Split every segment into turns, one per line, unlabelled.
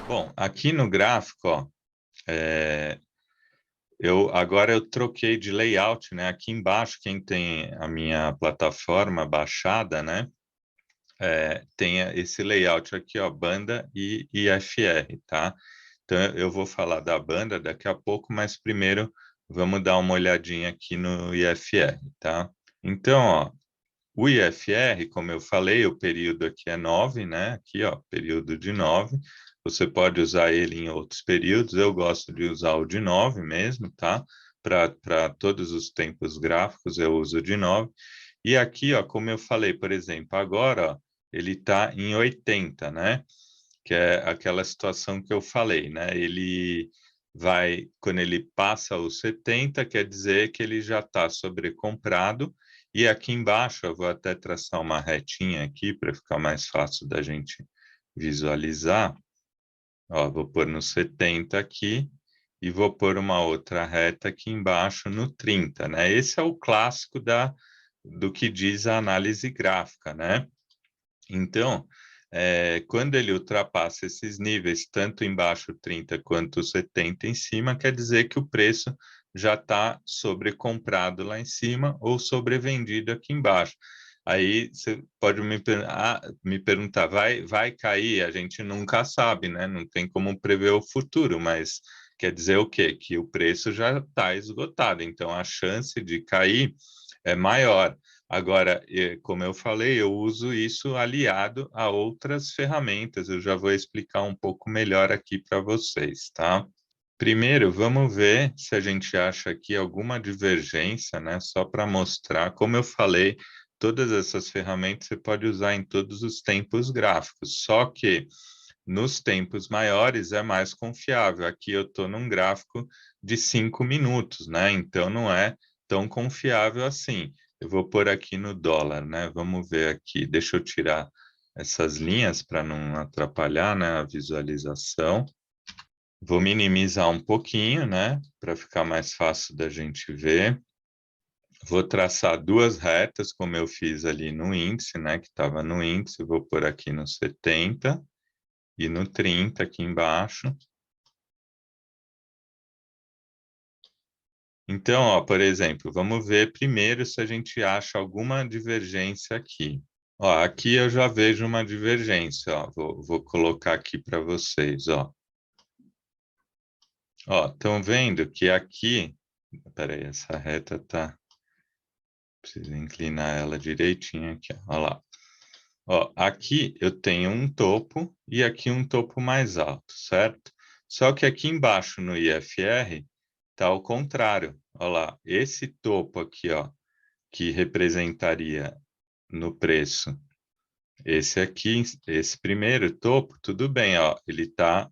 Bom, aqui no gráfico, ó, é, agora eu troquei de layout, né? Aqui embaixo, quem tem a minha plataforma baixada, né? Tem esse layout aqui, ó, banda e IFR, tá? Então eu vou falar da banda daqui a pouco, mas primeiro vamos dar uma olhadinha aqui no IFR, tá? Então, ó, o IFR, como eu falei, o período aqui é 9, né? Aqui, ó, período de 9. Você pode usar ele em outros períodos. Eu gosto de usar o de 9 mesmo, tá? Para todos os tempos gráficos eu uso o de 9. E aqui, ó, como eu falei, por exemplo, agora, ó, ele está em 80, né? Que é aquela situação que eu falei, né? Ele vai, quando ele passa os 70, quer dizer que ele já está sobrecomprado. E aqui embaixo, eu vou até traçar uma retinha aqui para ficar mais fácil da gente visualizar. Ó, vou pôr no 70 aqui e vou pôr uma outra reta aqui embaixo no 30, né? Esse é o clássico do que diz a análise gráfica, né? Então, quando ele ultrapassa esses níveis, tanto embaixo 30 quanto 70 em cima, quer dizer que o preço já está sobrecomprado lá em cima ou sobrevendido aqui embaixo. Aí você pode me perguntar, vai cair? A gente nunca sabe, né? Não tem como prever o futuro, mas quer dizer o quê? Que o preço já está esgotado, então a chance de cair é maior. Agora, como eu falei, eu uso isso aliado a outras ferramentas. Eu já vou explicar um pouco melhor aqui para vocês, tá? Primeiro, vamos ver se a gente acha aqui alguma divergência, né? Só para mostrar, como eu falei, todas essas ferramentas você pode usar em todos os tempos gráficos, só que nos tempos maiores é mais confiável. Aqui eu estou num gráfico de 5 minutos, né? Então não é tão confiável assim. Eu vou pôr aqui no dólar, né? Vamos ver aqui. Deixa eu tirar essas linhas para não atrapalhar, né, a visualização. Vou minimizar um pouquinho, né, para ficar mais fácil da gente ver. Vou traçar duas retas, como eu fiz ali no índice, né, que estava no índice. Vou pôr aqui no 70 e no 30 aqui embaixo. Então, ó, por exemplo, vamos ver primeiro se a gente acha alguma divergência aqui. Ó, aqui eu já vejo uma divergência, ó. Vou colocar aqui para vocês, ó. Ó, estão vendo que aqui, peraí, essa reta tá, preciso inclinar ela direitinho aqui, ó lá. Ó, aqui eu tenho um topo e aqui um topo mais alto, certo? Só que aqui embaixo no IFR tá ao contrário. Ó lá, esse topo aqui, ó, que representaria no preço esse aqui, esse primeiro topo, tudo bem, ó, ele tá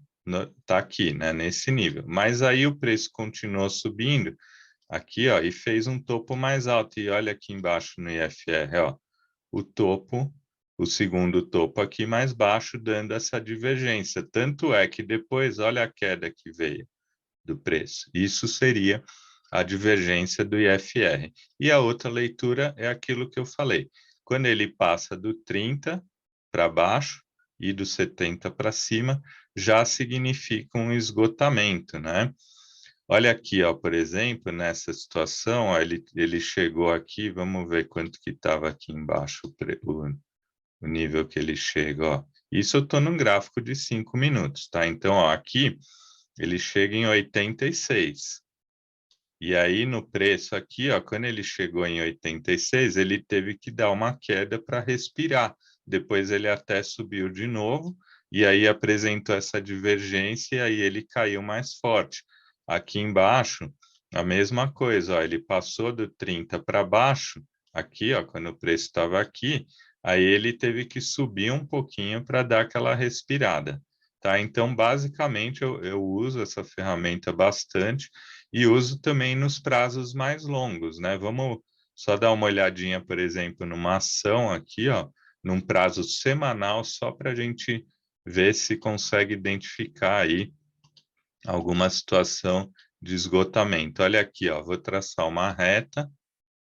aqui, né, nesse nível. Mas aí o preço continuou subindo aqui, ó, e fez um topo mais alto. E olha aqui embaixo no IFR, ó, o topo, o segundo topo aqui mais baixo, dando essa divergência. Tanto é que depois, olha a queda que veio do preço. Isso seria a divergência do IFR. E a outra leitura é aquilo que eu falei. Quando ele passa do 30 para baixo e do 70 para cima, já significa um esgotamento, né? Olha aqui, ó, por exemplo, nessa situação, ó, ele chegou aqui, vamos ver quanto que estava aqui embaixo, o nível que ele chega, ó. Isso eu estou num gráfico de 5 minutos, tá? Então, ó, aqui ele chega em 86. E aí, no preço aqui, ó, quando ele chegou em 86, ele teve que dar uma queda para respirar. Depois ele até subiu de novo, e aí apresentou essa divergência, e aí ele caiu mais forte. Aqui embaixo, a mesma coisa, ó, ele passou do 30 para baixo, aqui, ó, quando o preço estava aqui, aí ele teve que subir um pouquinho para dar aquela respirada. Tá? Então, basicamente, eu uso essa ferramenta bastante e uso também nos prazos mais longos, né? Vamos só dar uma olhadinha, por exemplo, numa ação aqui, ó, num prazo semanal, só para a gente ver se consegue identificar aí alguma situação de esgotamento. Olha aqui, ó, vou traçar uma reta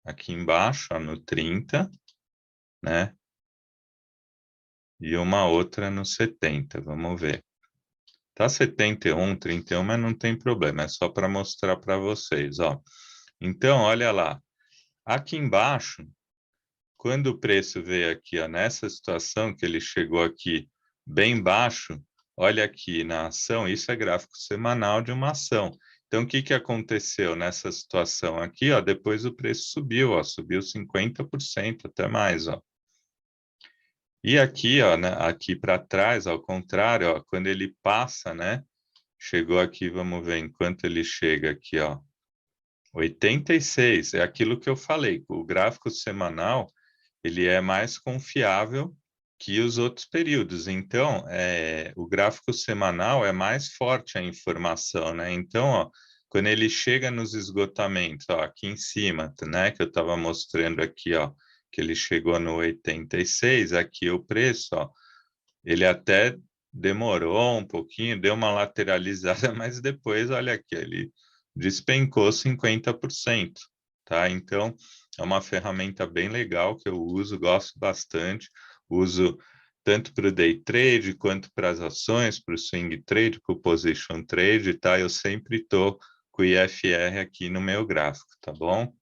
aqui embaixo, ó, no 30, né? E uma outra no 70, vamos ver. Tá 71, 31, mas não tem problema, é só para mostrar para vocês, ó. Então, olha lá, aqui embaixo, quando o preço veio aqui, ó, nessa situação que ele chegou aqui bem baixo, olha aqui na ação, isso é gráfico semanal de uma ação. Então, o que que aconteceu nessa situação aqui, ó, depois o preço subiu, ó, subiu 50%, até mais, ó. E aqui, ó, né, aqui para trás, ao contrário, ó, quando ele passa, né, chegou aqui, vamos ver enquanto ele chega aqui, ó, 86, é aquilo que eu falei, o gráfico semanal, ele é mais confiável que os outros períodos. Então, o gráfico semanal é mais forte a informação, né? Então, ó, quando ele chega nos esgotamentos, ó, aqui em cima, né, que eu estava mostrando aqui, ó, que ele chegou no 86, aqui o preço, ó, ele até demorou um pouquinho, deu uma lateralizada, mas depois, olha aqui, ele despencou 50%, tá? Então, é uma ferramenta bem legal que eu uso, gosto bastante, uso tanto para o day trade, quanto para as ações, para o swing trade, para o position trade, tá? Eu sempre estou com o IFR aqui no meu gráfico, tá bom?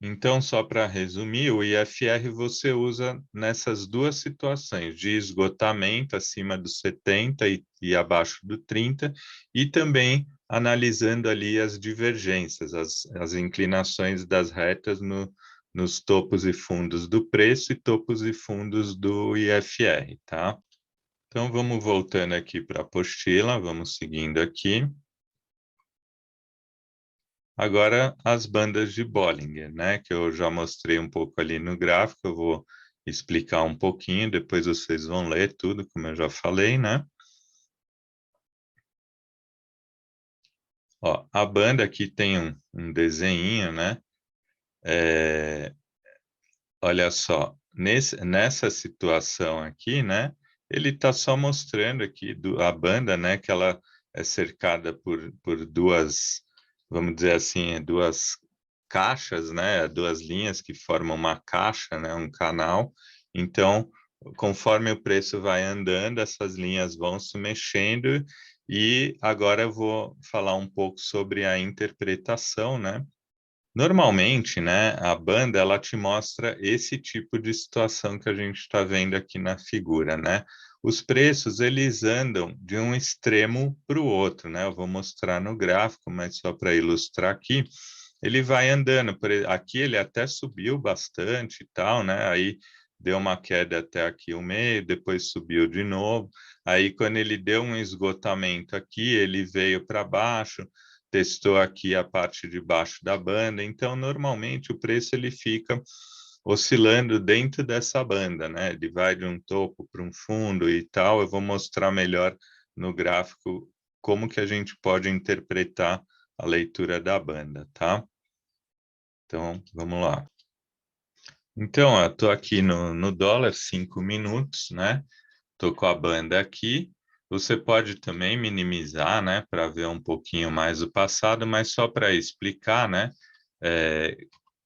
Então, só para resumir, o IFR você usa nessas duas situações, de esgotamento acima dos 70 e abaixo do 30, e também analisando ali as divergências, as inclinações das retas nos topos e fundos do preço e topos e fundos do IFR, tá? Então, vamos voltando aqui para a apostila, vamos seguindo aqui. Agora, as bandas de Bollinger, né, que eu já mostrei um pouco ali no gráfico, eu vou explicar um pouquinho, depois vocês vão ler tudo, como eu já falei, né? Ó, a banda aqui tem um desenho, né? É, olha só, nessa situação aqui, né? Ele está só mostrando aqui a banda, né? Que ela é cercada por duas, vamos dizer assim, duas caixas, né? Duas linhas que formam uma caixa, né? Um canal. Então, conforme o preço vai andando, essas linhas vão se mexendo. E agora eu vou falar um pouco sobre a interpretação, né? Normalmente, né, a banda ela te mostra esse tipo de situação que a gente está vendo aqui na figura, né? Os preços eles andam de um extremo para o outro, né? Eu vou mostrar no gráfico, mas só para ilustrar aqui, ele vai andando. Aqui ele até subiu bastante e tal, né? Aí deu uma queda até aqui o meio, depois subiu de novo. Aí quando ele deu um esgotamento aqui, ele veio para baixo, testou aqui a parte de baixo da banda, então normalmente o preço ele fica oscilando dentro dessa banda, né? Ele vai de um topo para um fundo e tal. Eu vou mostrar melhor no gráfico como que a gente pode interpretar a leitura da banda, tá? Então, vamos lá. Então, eu estou aqui no dólar, 5 minutos, né? Estou com a banda aqui. Você pode também minimizar, né, para ver um pouquinho mais o passado, mas só para explicar, né, é,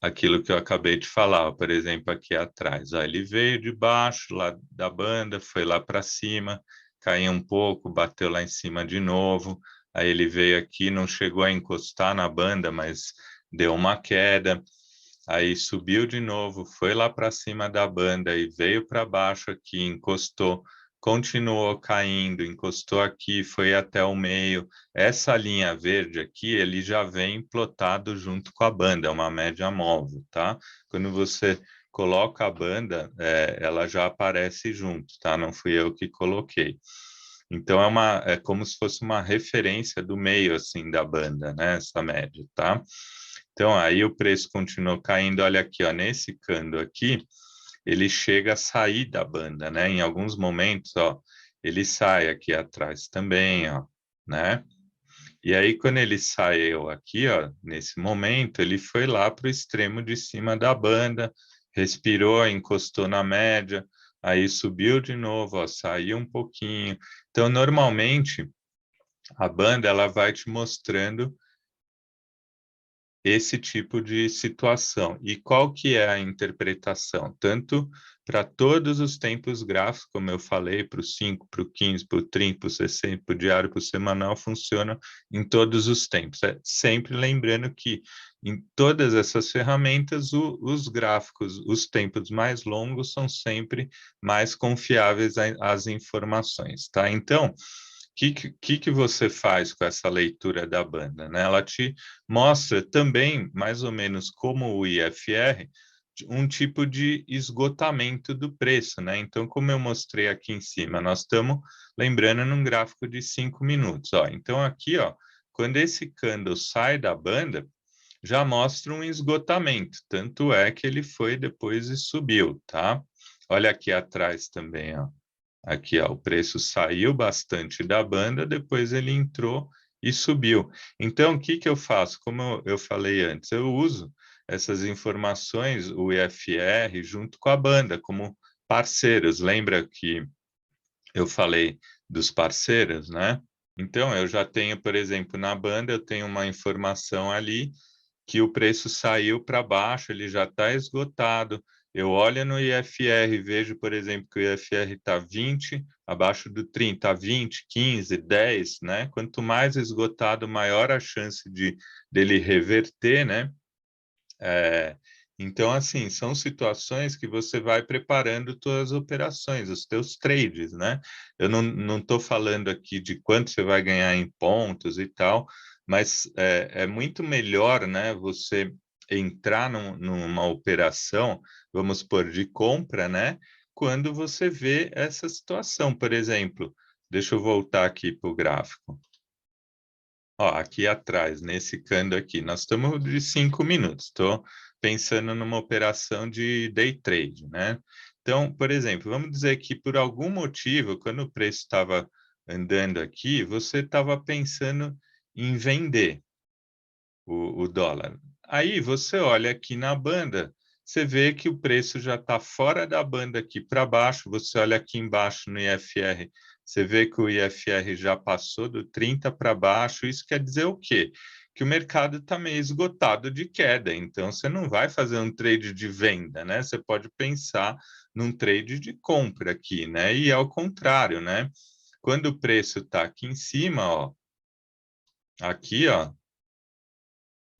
aquilo que eu acabei de falar, por exemplo, aqui atrás. Ó, ele veio de baixo lá da banda, foi lá para cima, caiu um pouco, bateu lá em cima de novo. Aí ele veio aqui, não chegou a encostar na banda, mas deu uma queda. Aí subiu de novo, foi lá para cima da banda e veio para baixo aqui, encostou, continuou caindo, encostou aqui, foi até o meio. Essa linha verde aqui, ele já vem plotado junto com a banda, é uma média móvel, tá? Quando você coloca a banda, ela já aparece junto, tá? Não fui eu que coloquei. Então é como se fosse uma referência do meio assim da banda, né? Essa média, tá? Então aí o preço continuou caindo. Olha aqui, ó, nesse candle aqui, ele chega a sair da banda, né? Em alguns momentos, ó, ele sai aqui atrás também, ó, né? E aí quando ele saiu aqui, ó, nesse momento, ele foi lá para o extremo de cima da banda, respirou, encostou na média, aí subiu de novo, ó, saiu um pouquinho. Então, normalmente, a banda ela vai te mostrando esse tipo de situação. E qual que é a interpretação? Tanto para todos os tempos gráficos, como eu falei, para o 5, para o 15, para o 30, para o 60, para o diário, para o semanal, funciona em todos os tempos. É sempre lembrando que em todas essas ferramentas, os gráficos, os tempos mais longos são sempre mais confiáveis às informações, tá? Então, que você faz com essa leitura da banda, né? Ela te mostra também, mais ou menos como o IFR, um tipo de esgotamento do preço, né? Então, como eu mostrei aqui em cima, nós estamos lembrando num gráfico de 5 minutos, ó. Então, aqui, ó, quando esse candle sai da banda, já mostra um esgotamento, tanto é que ele foi depois e subiu, tá? Olha aqui atrás também, ó. Aqui, ó, o preço saiu bastante da banda, depois ele entrou e subiu. Então, o que que eu faço? Como eu falei antes, eu uso essas informações, o IFR, junto com a banda, como parceiros. Lembra que eu falei dos parceiros, né? Então, eu já tenho, por exemplo, na banda, eu tenho uma informação ali que o preço saiu para baixo, ele já está esgotado. Eu olho no IFR e vejo, por exemplo, que o IFR está 20, abaixo do 30, 20, 15, 10, né? Quanto mais esgotado, maior a chance dele reverter, né? É, então, assim, são situações que você vai preparando suas operações, os teus trades, né? Eu não estou falando aqui de quanto você vai ganhar em pontos e tal, mas é muito melhor, né, você entrar numa operação, vamos supor, de compra, né, quando você vê essa situação. Por exemplo, deixa eu voltar aqui para o gráfico. Ó, aqui atrás, nesse candle aqui, nós estamos de 5 minutos. Estou pensando numa operação de day trade, né? Então, por exemplo, vamos dizer que por algum motivo, quando o preço estava andando aqui, você estava pensando em vender o dólar. Aí você olha aqui na banda, você vê que o preço já está fora da banda aqui para baixo, você olha aqui embaixo no IFR, você vê que o IFR já passou do 30 para baixo, isso quer dizer o quê? Que o mercado está meio esgotado de queda, então você não vai fazer um trade de venda, né? Você pode pensar num trade de compra aqui, né? E ao contrário, né? Quando o preço está aqui em cima, ó, aqui, ó,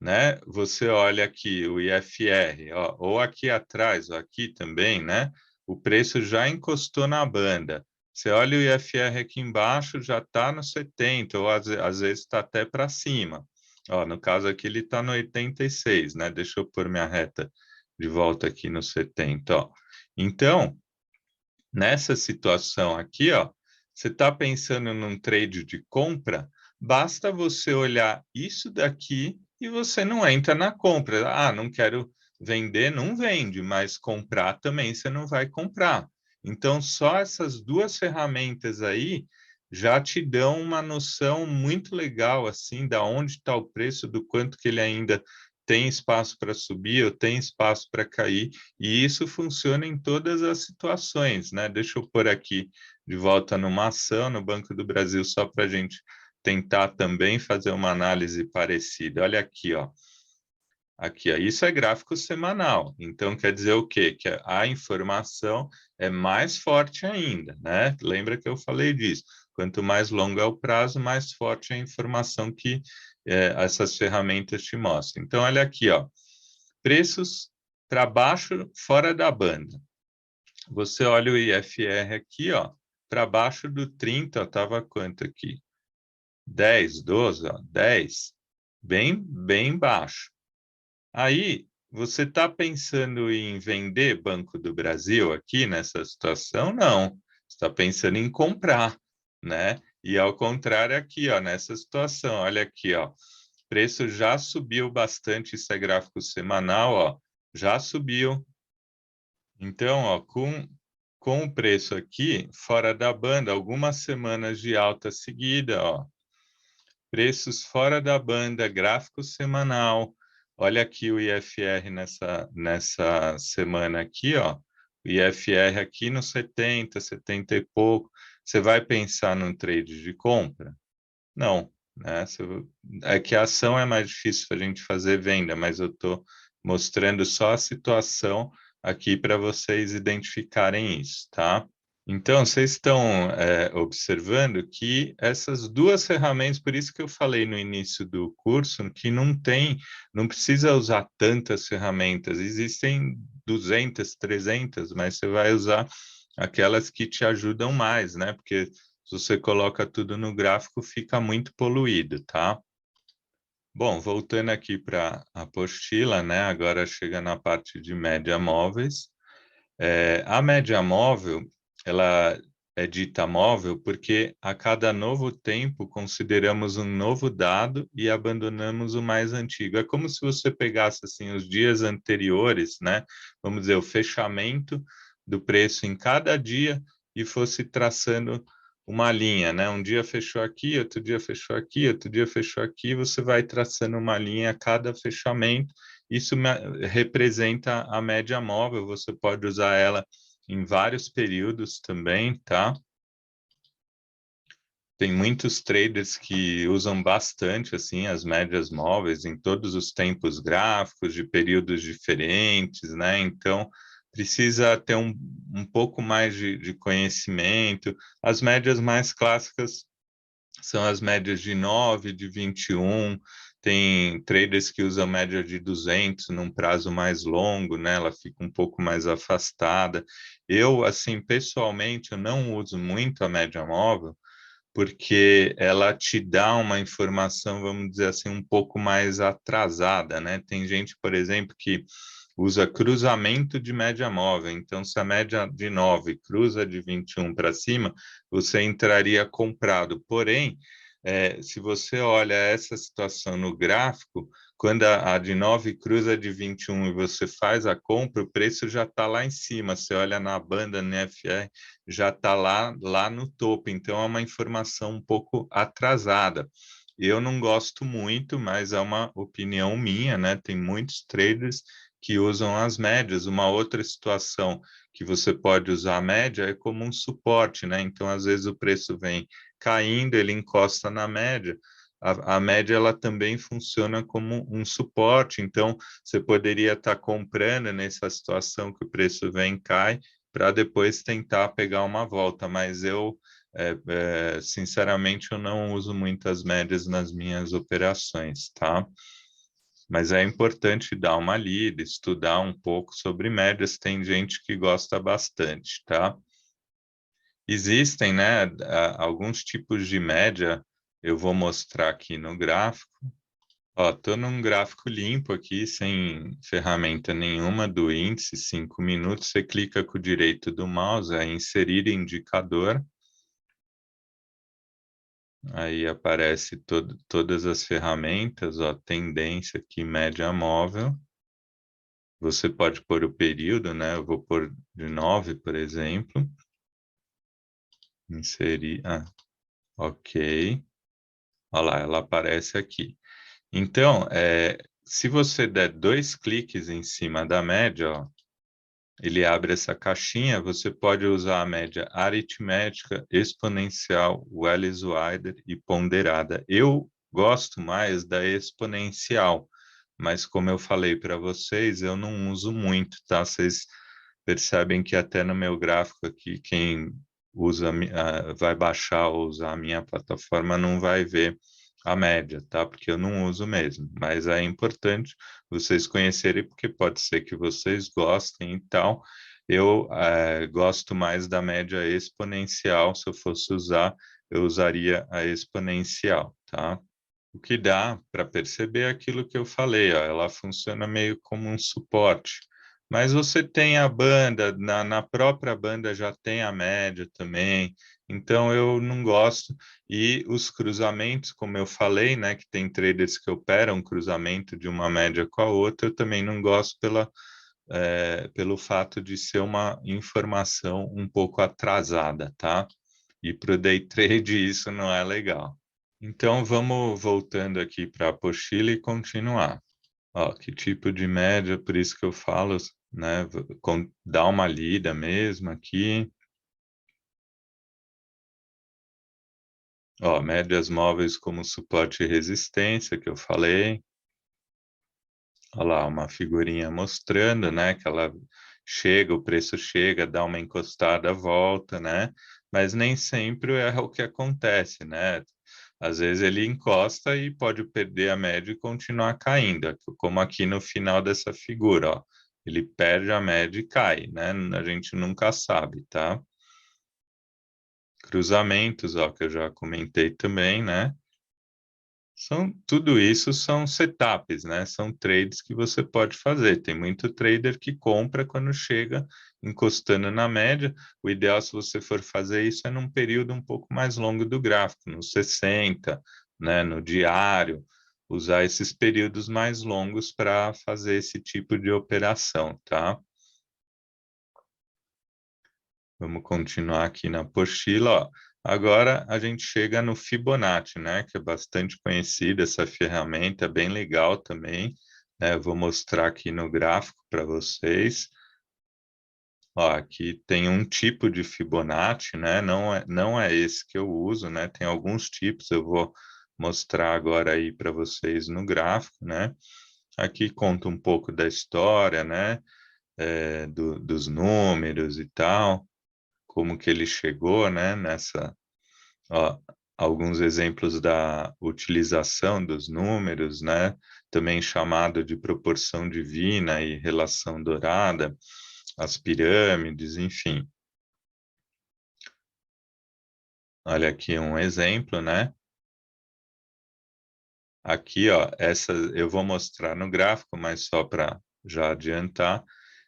né? Você olha aqui o IFR, ó, ou aqui atrás, ou aqui também, né? O preço já encostou na banda. Você olha o IFR aqui embaixo, já está no 70, ou às vezes está até para cima. Ó, no caso aqui ele está no 86, né? Deixa eu pôr minha reta de volta aqui no 70, ó. Então, nessa situação aqui, ó, você está pensando num trade de compra, basta você olhar isso daqui e você não entra na compra. Ah, não quero vender, não vende, mas comprar também você não vai comprar. Então, só essas duas ferramentas aí já te dão uma noção muito legal, assim, da onde está o preço, do quanto que ele ainda tem espaço para subir ou tem espaço para cair, e isso funciona em todas as situações, né? Deixa eu pôr aqui de volta numa ação no Banco do Brasil, só para a gente tentar também fazer uma análise parecida. Olha aqui, ó. Aqui, ó. Isso é gráfico semanal. Então, quer dizer o quê? Que a informação é mais forte ainda, né? Lembra que eu falei disso? Quanto mais longo é o prazo, mais forte é a informação que essas ferramentas te mostram. Então, olha aqui, ó. Preços para baixo, fora da banda. Você olha o IFR aqui, ó, para baixo do 30, estava quanto aqui? 10, 12, ó, 10, bem baixo. Aí, você está pensando em vender Banco do Brasil aqui nessa situação? Não. Está pensando em comprar, né? E ao contrário aqui, ó, nessa situação, olha aqui, ó, preço já subiu bastante, isso é gráfico semanal, ó, já subiu. Então, ó, com o preço aqui, fora da banda, algumas semanas de alta seguida, ó, preços fora da banda, gráfico semanal. Olha aqui o IFR nessa semana aqui, ó. O IFR aqui no 70, 70 e pouco. Você vai pensar num trade de compra? Não, né? É que a ação é mais difícil para a gente fazer venda, mas eu estou mostrando só a situação aqui para vocês identificarem isso, tá? Então, vocês estão observando que essas duas ferramentas, por isso que eu falei no início do curso, que não precisa usar tantas ferramentas, existem 200, 300, mas você vai usar aquelas que te ajudam mais, né? Porque se você coloca tudo no gráfico, fica muito poluído, tá? Bom, voltando aqui para a apostila, né? Agora chega na parte de média móveis. A média móvel, ela é dita móvel porque a cada novo tempo consideramos um novo dado e abandonamos o mais antigo. É como se você pegasse assim os dias anteriores, né? Vamos dizer, o fechamento do preço em cada dia e fosse traçando uma linha, né? Um dia fechou aqui, outro dia fechou aqui, outro dia fechou aqui, você vai traçando uma linha a cada fechamento. Isso representa a média móvel, você pode usar ela em vários períodos também, tá? Tem muitos traders que usam bastante assim as médias móveis em todos os tempos gráficos de períodos diferentes, né? Então precisa ter um pouco mais de conhecimento. As médias mais clássicas são as médias de 9, de 21. Tem traders que usam média de 200 num prazo mais longo, né? Ela fica um pouco mais afastada. Eu, assim, pessoalmente, eu não uso muito a média móvel, porque ela te dá uma informação, vamos dizer assim, um pouco mais atrasada, né? Tem gente, por exemplo, que usa cruzamento de média móvel. Então, se a média de 9 cruza de 21 para cima, você entraria comprado. Porém, se você olha essa situação no gráfico, quando a de 9 cruza de 21 e você faz a compra, o preço já está lá em cima. Você olha na banda NFR, já está lá no topo. Então, é uma informação um pouco atrasada. Eu não gosto muito, mas é uma opinião minha, né? Tem muitos traders que usam as médias. Uma outra situação que você pode usar a média é como um suporte, né? Então, às vezes o preço vem caindo, ele encosta na média. A média ela também funciona como um suporte, então você poderia estar comprando nessa situação que o preço vem e cai, para depois tentar pegar uma volta, mas eu sinceramente eu não uso muitas médias nas minhas operações, tá? Mas é importante dar uma lida, estudar um pouco sobre médias, tem gente que gosta bastante, tá? Existem, né, alguns tipos de média, eu vou mostrar aqui no gráfico. Ó, tô num gráfico limpo aqui, sem ferramenta nenhuma do índice, 5 minutos, você clica com o direito do mouse, é inserir indicador, aí aparece todas as ferramentas, ó, tendência aqui, média móvel. Você pode pôr o período, né? Eu vou pôr de 9, por exemplo. Inserir. Ah, ok. Olha lá, ela aparece aqui. Então, se você der 2 cliques em cima da média, ó, ele abre essa caixinha. Você pode usar a média aritmética, exponencial, Wallace-Wilder e ponderada. Eu gosto mais da exponencial, mas como eu falei para vocês, eu não uso muito, tá? Vocês percebem que até no meu gráfico aqui, quem usa, vai baixar ou usar a minha plataforma não vai ver a média, tá? Porque eu não uso mesmo, mas é importante vocês conhecerem, porque pode ser que vocês gostem e tal. Eu gosto mais da média exponencial, se eu fosse usar, eu usaria a exponencial, tá? O que dá para perceber é aquilo que eu falei, ó, ela funciona meio como um suporte. Mas você tem a banda, na própria banda já tem a média também, então eu não gosto. E os cruzamentos, como eu falei, né, que tem traders que operam um cruzamento de uma média com a outra, eu também não gosto pelo fato de ser uma informação um pouco atrasada, tá? E para o day trade isso não é legal. Então, vamos voltando aqui para a apostila e continuar. Ó, que tipo de média, por isso que eu falo, né? Dá uma lida mesmo aqui. Ó, médias móveis como suporte e resistência, que eu falei. Olha lá, uma figurinha mostrando, né, que ela chega, o preço chega, dá uma encostada, volta, né? Mas nem sempre é o que acontece, né? Às vezes ele encosta e pode perder a média e continuar caindo, como aqui no final dessa figura, ó. Ele perde a média e cai, né? A gente nunca sabe, tá? Cruzamentos, ó, que eu já comentei também, né? Tudo isso são setups, né? São trades que você pode fazer. Tem muito trader que compra quando chega encostando na média. O ideal, se você for fazer isso, é num período um pouco mais longo do gráfico, no 60, né? No diário. Usar esses períodos mais longos para fazer esse tipo de operação, tá? Vamos continuar aqui na apostila, ó. Agora a gente chega no Fibonacci, né? Que é bastante conhecida essa ferramenta, é bem legal também, né? Eu vou mostrar aqui no gráfico para vocês. Ó, aqui tem um tipo de Fibonacci, né? Não é esse que eu uso, né? Tem alguns tipos, eu vou mostrar agora aí para vocês no gráfico, né? Aqui conta um pouco da história, né? Dos números e tal, como que ele chegou, né, ó, alguns exemplos da utilização dos números, né, também chamado de proporção divina e relação dourada, as pirâmides, enfim. Olha aqui um exemplo, né? Aqui, ó, essa eu vou mostrar no gráfico, mas só para já adiantar,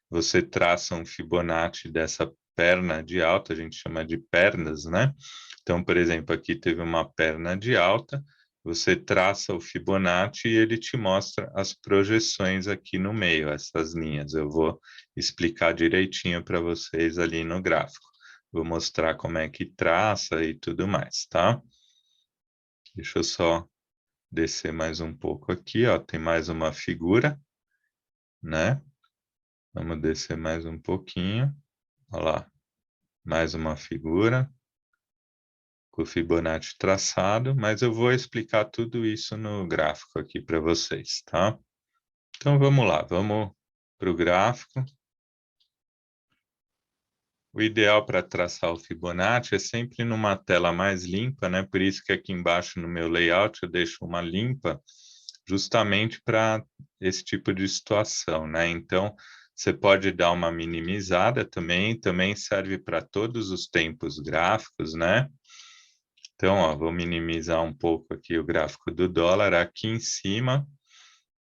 você traça um Fibonacci dessa perna de alta, a gente chama de pernas, né? Então, por exemplo, aqui teve uma perna de alta, você traça o Fibonacci e ele te mostra as projeções aqui no meio, essas linhas. Eu vou explicar direitinho para vocês ali no gráfico. Vou mostrar como é que traça e tudo mais, tá? Deixa eu só descer mais um pouco aqui, ó. Tem mais uma figura, né? Vamos descer mais um pouquinho. Olha lá, mais uma figura com o Fibonacci traçado, mas eu vou explicar tudo isso no gráfico aqui para vocês, tá? Então vamos lá, vamos para o gráfico. O ideal para traçar o Fibonacci é sempre numa tela mais limpa, né? Por isso que aqui embaixo no meu layout eu deixo uma limpa, justamente para esse tipo de situação, né? Então, você pode dar uma minimizada também serve para todos os tempos gráficos, né? Então, ó, vou minimizar um pouco aqui o gráfico do dólar. Aqui em cima,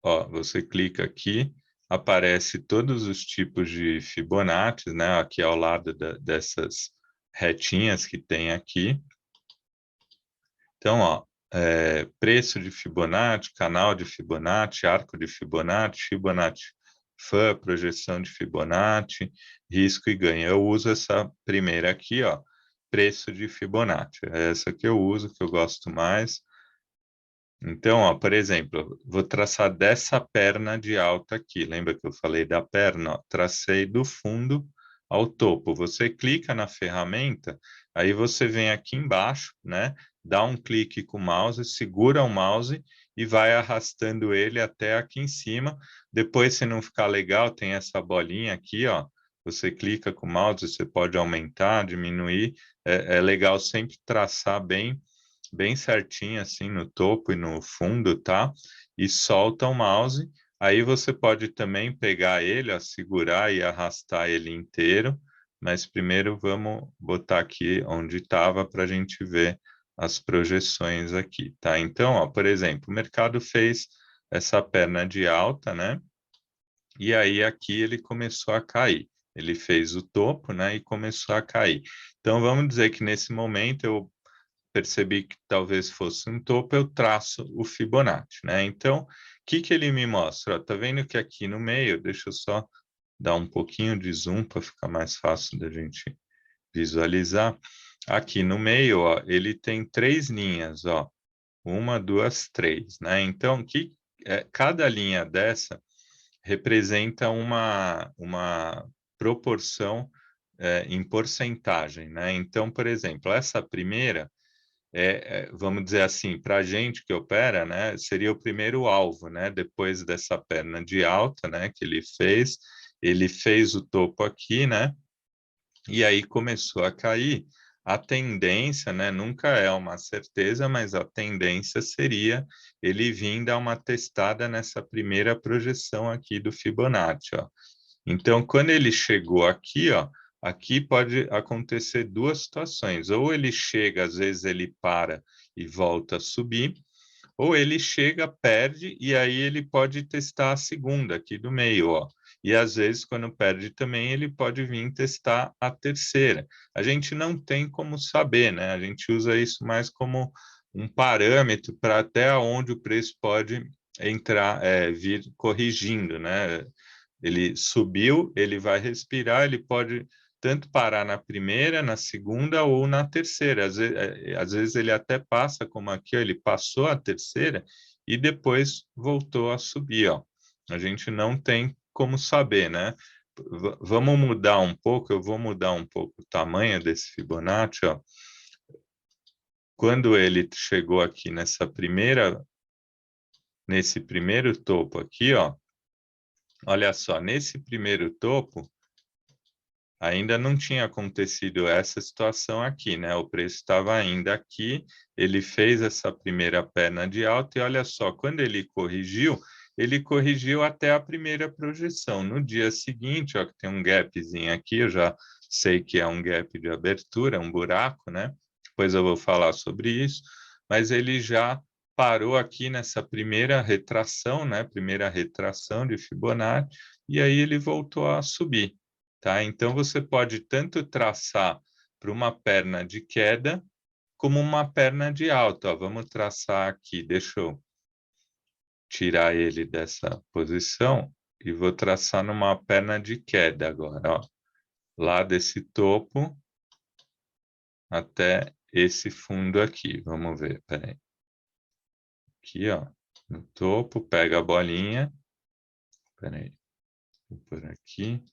ó, você clica aqui, aparece todos os tipos de Fibonacci, né? Aqui ao lado dessas retinhas que tem aqui. Então, ó, preço de Fibonacci, canal de Fibonacci, arco de Fibonacci, Fibonacci Fã, projeção de Fibonacci, risco e ganho. Eu uso essa primeira aqui, ó, preço de Fibonacci. É essa que eu uso, que eu gosto mais. Então, ó, por exemplo, vou traçar dessa perna de alta aqui. Lembra que eu falei da perna? Ó, tracei do fundo ao topo. Você clica na ferramenta, aí você vem aqui embaixo, né? Dá um clique com o mouse, segura o mouse e vai arrastando ele até aqui em cima. Depois, se não ficar legal, tem essa bolinha aqui, ó. Você clica com o mouse, você pode aumentar, diminuir. É legal sempre traçar bem certinho assim no topo e no fundo, tá? E solta o mouse. Aí você pode também pegar ele, ó, segurar e arrastar ele inteiro. Mas primeiro vamos botar aqui onde estava para a gente ver as projeções aqui, tá? Então, ó, por exemplo, o mercado fez essa perna de alta, né? E aí aqui ele começou a cair. Ele fez o topo, né? E começou a cair. Então vamos dizer que nesse momento eu percebi que talvez fosse um topo, eu traço o Fibonacci, né? Então, o que que ele me mostra? Ó, tá vendo que aqui no meio, deixa eu só dar um pouquinho de zoom para ficar mais fácil da gente visualizar. Aqui no meio, ó, ele tem três linhas, ó, uma, duas, três, né? Então, cada linha dessa representa uma proporção em porcentagem, né? Então, por exemplo, essa primeira vamos dizer assim, para a gente que opera, né, seria o primeiro alvo, né, depois dessa perna de alta, né, que ele fez o topo aqui, né, e aí começou a cair. A tendência, né, nunca é uma certeza, mas a tendência seria ele vir dar uma testada nessa primeira projeção aqui do Fibonacci, ó. Então, quando ele chegou aqui, ó, aqui pode acontecer duas situações. Ou ele chega, às vezes ele para e volta a subir, ou ele chega, perde, e aí ele pode testar a segunda aqui do meio, ó. E às vezes, quando perde também, ele pode vir testar a terceira. A gente não tem como saber, né? A gente usa isso mais como um parâmetro para até onde o preço pode entrar, vir corrigindo, né? Ele subiu, ele vai respirar, ele pode tanto parar na primeira, na segunda ou na terceira. Às vezes ele até passa, como aqui, ó, ele passou a terceira e depois voltou a subir, ó. A gente não tem como saber, né? Vamos mudar um pouco, eu vou mudar um pouco o tamanho desse Fibonacci, ó. Quando ele chegou aqui nesse primeiro topo aqui, ó, olha só, nesse primeiro topo, ainda não tinha acontecido essa situação aqui, né? O preço estava ainda aqui, ele fez essa primeira perna de alta e olha só, quando ele corrigiu até a primeira projeção. No dia seguinte, ó, que tem um gapzinho aqui, eu já sei que é um gap de abertura, um buraco, né? Depois eu vou falar sobre isso, mas ele já parou aqui nessa primeira retração, né? Primeira retração de Fibonacci, e aí ele voltou a subir. Tá? Então, você pode tanto traçar para uma perna de queda, como uma perna de alta. Ó, vamos traçar aqui, deixa eu tirar ele dessa posição e vou traçar numa perna de queda agora. Ó. Lá desse topo até esse fundo aqui. Vamos ver, peraí. Aqui, ó, no topo, pega a bolinha. Peraí, vou por aqui.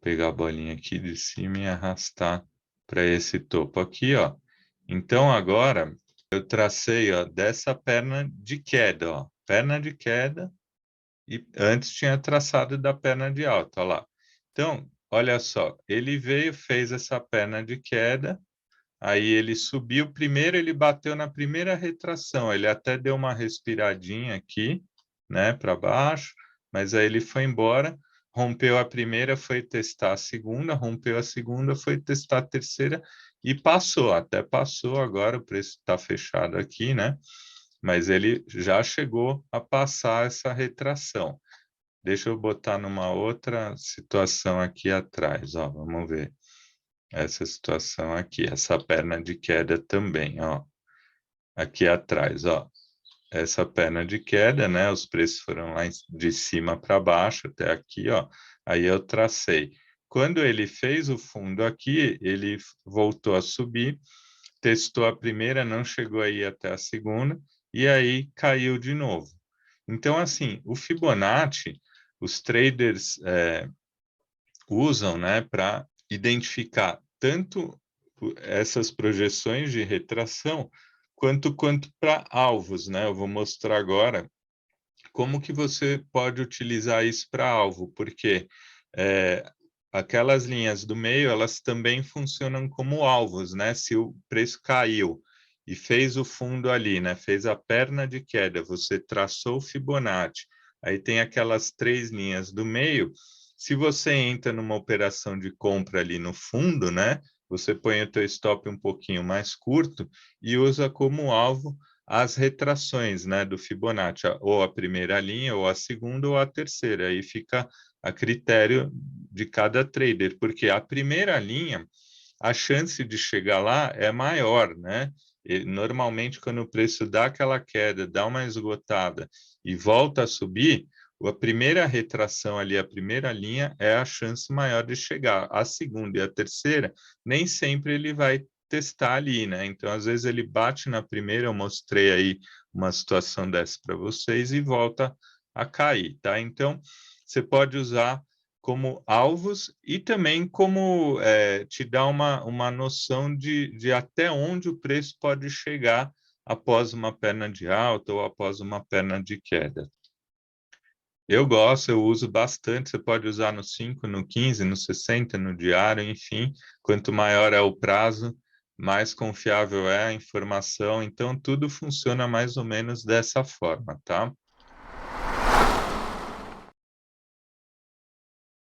Pegar a bolinha aqui de cima e arrastar para esse topo aqui, ó. Então, agora, eu tracei, ó, dessa perna de queda, ó. Perna de queda, e antes tinha traçado da perna de alta, ó lá. Então, olha só, ele veio, fez essa perna de queda, aí ele subiu, primeiro ele bateu na primeira retração, ele até deu uma respiradinha aqui, né, para baixo, mas aí ele foi embora, rompeu a primeira, foi testar a segunda, rompeu a segunda, foi testar a terceira e passou, até passou agora, o preço está fechado aqui, né, mas ele já chegou a passar essa retração. Deixa eu botar numa outra situação aqui atrás, ó, vamos ver essa situação aqui, essa perna de queda também, ó, aqui atrás, ó, essa perna de queda, né, os preços foram lá de cima para baixo, até aqui, ó, aí eu tracei. Quando ele fez o fundo aqui, ele voltou a subir, testou a primeira, não chegou aí até a segunda, e aí caiu de novo. Então, assim, o Fibonacci, os traders usam, né, para identificar tanto essas projeções de retração quanto para alvos, né? Eu vou mostrar agora como que você pode utilizar isso para alvo, porque aquelas linhas do meio, elas também funcionam como alvos, né? Se o preço caiu e fez o fundo ali, né? Fez a perna de queda, você traçou o Fibonacci, aí tem aquelas três linhas do meio. Se você entra numa operação de compra ali no fundo, né? Você põe o teu stop um pouquinho mais curto e usa como alvo as retrações, né, do Fibonacci, ou a primeira linha, ou a segunda, ou a terceira. Aí fica a critério de cada trader, porque a primeira linha, a chance de chegar lá é maior, né? E, normalmente, quando o preço dá aquela queda, dá uma esgotada e volta a subir, a primeira retração ali, a primeira linha, é a chance maior de chegar. A segunda e a terceira, nem sempre ele vai testar ali, né? Então, às vezes ele bate na primeira, eu mostrei aí uma situação dessa para vocês e volta a cair, tá? Então, você pode usar como alvos e também como te dá uma noção de até onde o preço pode chegar após uma perna de alta ou após uma perna de queda. Eu gosto, eu uso bastante. Você pode usar no 5, no 15, no 60, no diário, enfim. Quanto maior é o prazo, mais confiável é a informação. Então, tudo funciona mais ou menos dessa forma, tá?